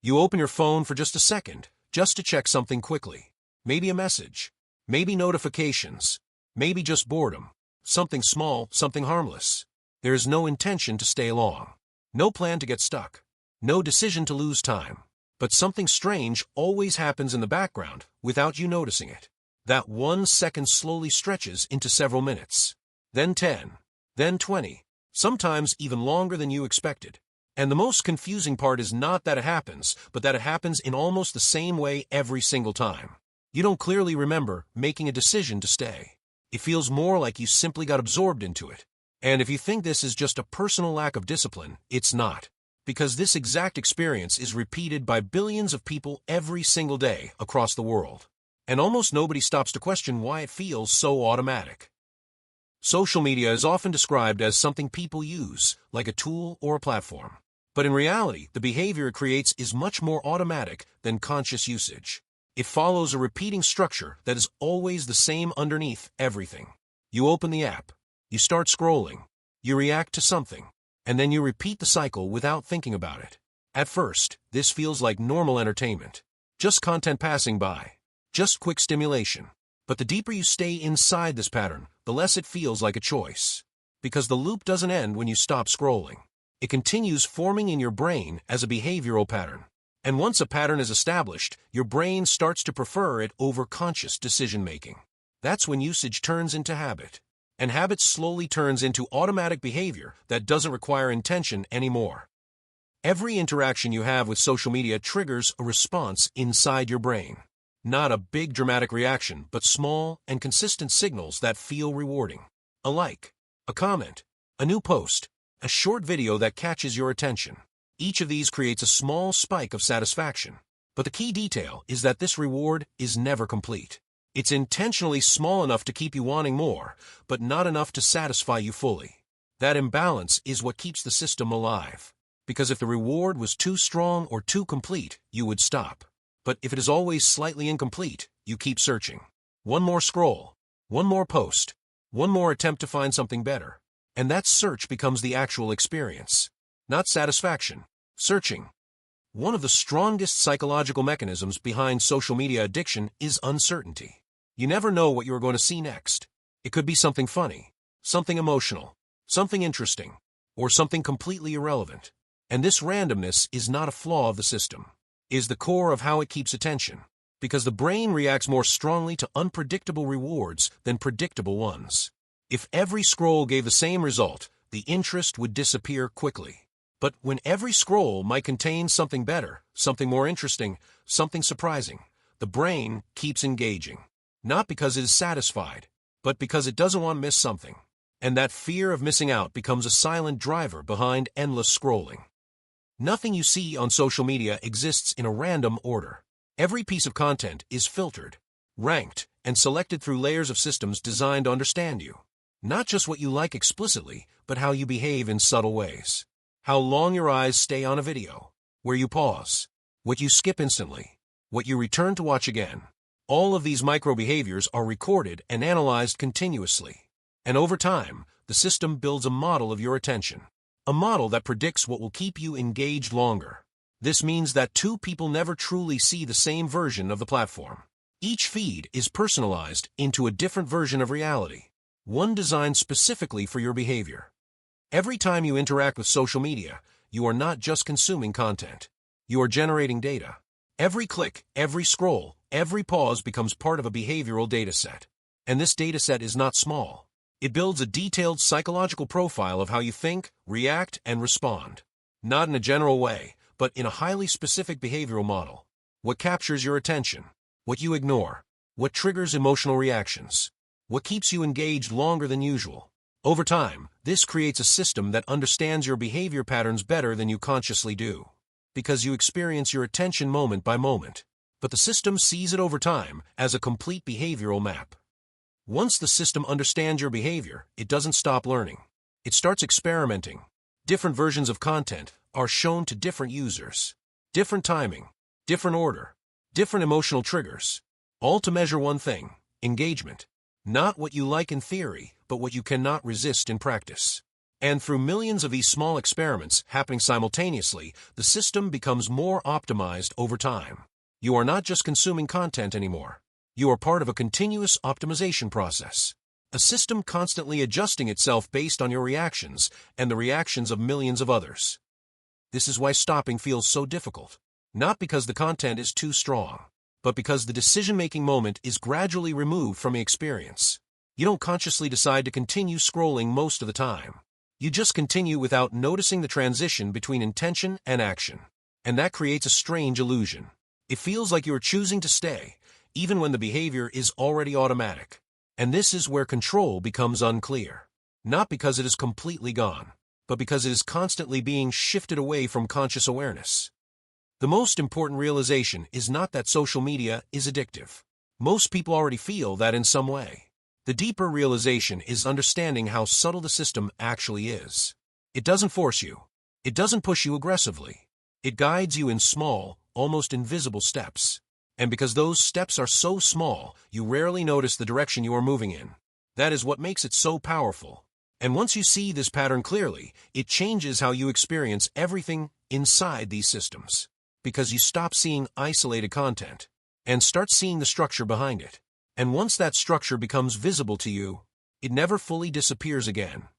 You open your phone for just a second, just to check something quickly. Maybe a message. Maybe notifications. Maybe just boredom. Something small, something harmless. There is no intention to stay long. No plan to get stuck. No decision to lose time. But something strange always happens in the background without you noticing it. That 1 second slowly stretches into several minutes. Then 10. Then 20. Sometimes even longer than you expected. And the most confusing part is not that it happens, but that it happens in almost the same way every single time. You don't clearly remember making a decision to stay. It feels more like you simply got absorbed into it. And if you think this is just a personal lack of discipline, it's not. Because this exact experience is repeated by billions of people every single day across the world. And almost nobody stops to question why it feels so automatic. Social media is often described as something people use, like a tool or a platform. But in reality, the behavior it creates is much more automatic than conscious usage. It follows a repeating structure that is always the same underneath everything. You open the app, you start scrolling, you react to something, and then you repeat the cycle without thinking about it. At first, this feels like normal entertainment. Just content passing by. Just quick stimulation. But the deeper you stay inside this pattern, the less it feels like a choice. Because the loop doesn't end when you stop scrolling. It continues forming in your brain as a behavioral pattern. And once a pattern is established, your brain starts to prefer it over conscious decision-making. That's when usage turns into habit. And habit slowly turns into automatic behavior that doesn't require intention anymore. Every interaction you have with social media triggers a response inside your brain. Not a big dramatic reaction, but small and consistent signals that feel rewarding. A like, a comment, a new post, a short video that catches your attention. Each of these creates a small spike of satisfaction. But the key detail is that this reward is never complete. It's intentionally small enough to keep you wanting more, but not enough to satisfy you fully. That imbalance is what keeps the system alive. Because if the reward was too strong or too complete, you would stop. But if it is always slightly incomplete, you keep searching. One more scroll, one more post, one more attempt to find something better. And that search becomes the actual experience. Not satisfaction. Searching. One of the strongest psychological mechanisms behind social media addiction is uncertainty. You never know what you are going to see next. It could be something funny, something emotional, something interesting, or something completely irrelevant. And this randomness is not a flaw of the system. It is the core of how it keeps attention. Because the brain reacts more strongly to unpredictable rewards than predictable ones. If every scroll gave the same result, the interest would disappear quickly. But when every scroll might contain something better, something more interesting, something surprising, the brain keeps engaging. Not because it is satisfied, but because it doesn't want to miss something. And that fear of missing out becomes a silent driver behind endless scrolling. Nothing you see on social media exists in a random order. Every piece of content is filtered, ranked, and selected through layers of systems designed to understand you. Not just what you like explicitly, but how you behave in subtle ways. How long your eyes stay on a video, where you pause, what you skip instantly, what you return to watch again. All of these micro-behaviors are recorded and analyzed continuously. And over time, the system builds a model of your attention. A model that predicts what will keep you engaged longer. This means that two people never truly see the same version of the platform. Each feed is personalized into a different version of reality, one designed specifically for your behavior. Every time you interact with social media, you are not just consuming content. You are generating data. Every click, every scroll, every pause becomes part of a behavioral dataset. And this dataset is not small. It builds a detailed psychological profile of how you think, react, and respond. Not in a general way, but in a highly specific behavioral model. What captures your attention? What you ignore? What triggers emotional reactions? What keeps you engaged longer than usual? Over time, this creates a system that understands your behavior patterns better than you consciously do. Because you experience your attention moment by moment. But the system sees it over time as a complete behavioral map. Once the system understands your behavior, it doesn't stop learning. It starts experimenting. Different versions of content are shown to different users. Different timing, different order, different emotional triggers. All to measure one thing, engagement. Not what you like in theory, but what you cannot resist in practice. And through millions of these small experiments happening simultaneously, the system becomes more optimized over time. You are not just consuming content anymore. You are part of a continuous optimization process. A system constantly adjusting itself based on your reactions and the reactions of millions of others. This is why stopping feels so difficult. Not because the content is too strong, but because the decision-making moment is gradually removed from the experience. You don't consciously decide to continue scrolling most of the time. You just continue without noticing the transition between intention and action. And that creates a strange illusion. It feels like you are choosing to stay, even when the behavior is already automatic. And this is where control becomes unclear. Not because it is completely gone, but because it is constantly being shifted away from conscious awareness. The most important realization is not that social media is addictive. Most people already feel that in some way. The deeper realization is understanding how subtle the system actually is. It doesn't force you. It doesn't push you aggressively. It guides you in small, almost invisible steps. And because those steps are so small, you rarely notice the direction you are moving in. That is what makes it so powerful. And once you see this pattern clearly, it changes how you experience everything inside these systems. Because you stop seeing isolated content and start seeing the structure behind it. And once that structure becomes visible to you, it never fully disappears again.